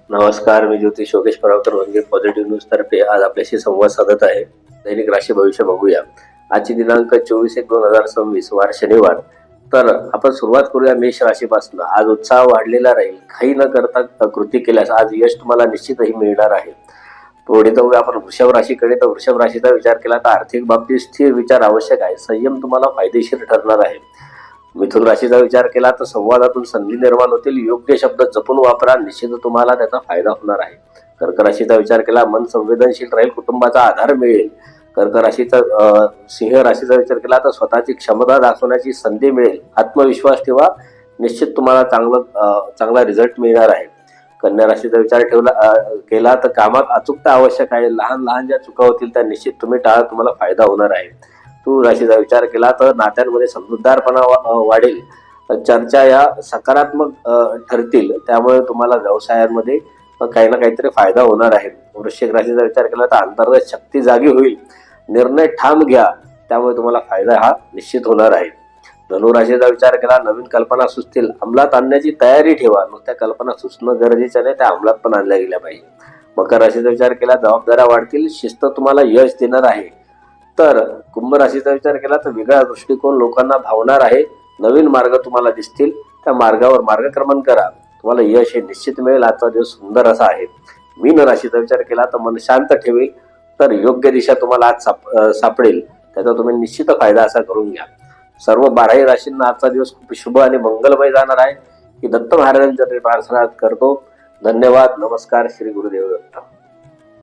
नमस्कार, मी ज्योतिष Yogesh परावकर वंगे positive news तर्फे आज आपल्याशी संवाद साधत आहे. दैनिक राशी भविष्य बघूया. आजची दिनांक 24/1/2026 वार शनिवार. तर आपण सुरुवात करूया मेष राशीपासून. आज उत्साह वाढलेला राहील. काही न करता कृती केल्यास आज यश तुम्हाला निश्चितही मिळणार आहे. पुढे जाऊया आपण वृषभ राशीकडे. तर वृषभ राशीचा विचार केला तर आर्थिक बाबतीत स्थिर विचार आवश्यक आहे. संयम तुम्हाला फायदेशीर ठरणार आहे. मिथुन राशीचा विचार केला तर संवादातून संधी निर्माण होतील. योग्य शब्द जपून वापरा, निश्चित तुम्हाला त्याचा फायदा होणार आहे. कर्क राशीचा विचार केला मन संवेदनशील राहील, कुटुंबाचा आधार मिळेल. कर्क राशीचा सिंह राशीचा विचार केला तर स्वतःची क्षमता दाखवण्याची संधी मिळेल. आत्मविश्वास ठेवा, निश्चित तुम्हाला चांगला रिझल्ट मिळणार आहे. कन्या राशीचा विचार केला तर कामात अचूकता आवश्यक आहे. लहान लहान ज्या चुका होतील त्या निश्चित तुम्ही टाळा, तुम्हाला फायदा होणार आहे. तुळ राशीचा विचार केला तर नात्यांमध्ये समजूतदारपणा वाढेल. चर्चा या सकारात्मक ठरतील, त्यामुळे तुम्हाला व्यवसायांमध्ये काही ना काहीतरी फायदा होणार आहे. वृश्चिक राशीचा विचार केला तर अंतर्गत शक्ती जागी होईल. निर्णय ठाम घ्या, त्यामुळे तुम्हाला फायदा हा निश्चित होणार आहे. धनु राशीचा विचार केला नवीन कल्पना सुचतील, अंमलात आणण्याची तयारी ठेवा. मग त्या कल्पना सुचणं गरजेचं नाही, त्या अंमलात पण आणल्या गेल्या पाहिजे. मकर राशीचा विचार केला जबाबदाऱ्या वाढतील, शिस्त तुम्हाला यश देणार आहे. तर कुंभ राशीचा विचार केला तर वेगळा दृष्टिकोन लोकांना भावणार आहे. नवीन मार्ग तुम्हाला दिसतील, त्या मार्गावर मार्गक्रमण करा, तुम्हाला यश हे निश्चित मिळेल. आजचा दिवस सुंदर असा आहे. मीन राशीचा विचार केला तर मन शांत ठेवेल, तर योग्य दिशा तुम्हाला आज सापडेल, त्याचा तुम्ही निश्चित फायदा असा करून घ्या. सर्व 12ही राशींना आजचा दिवस खूप शुभ आणि मंगलमय जाणार आहे. ही दत्त महाराजांच्या प्रार्थना करतो. धन्यवाद. नमस्कार. श्री गुरुदेव दत्त.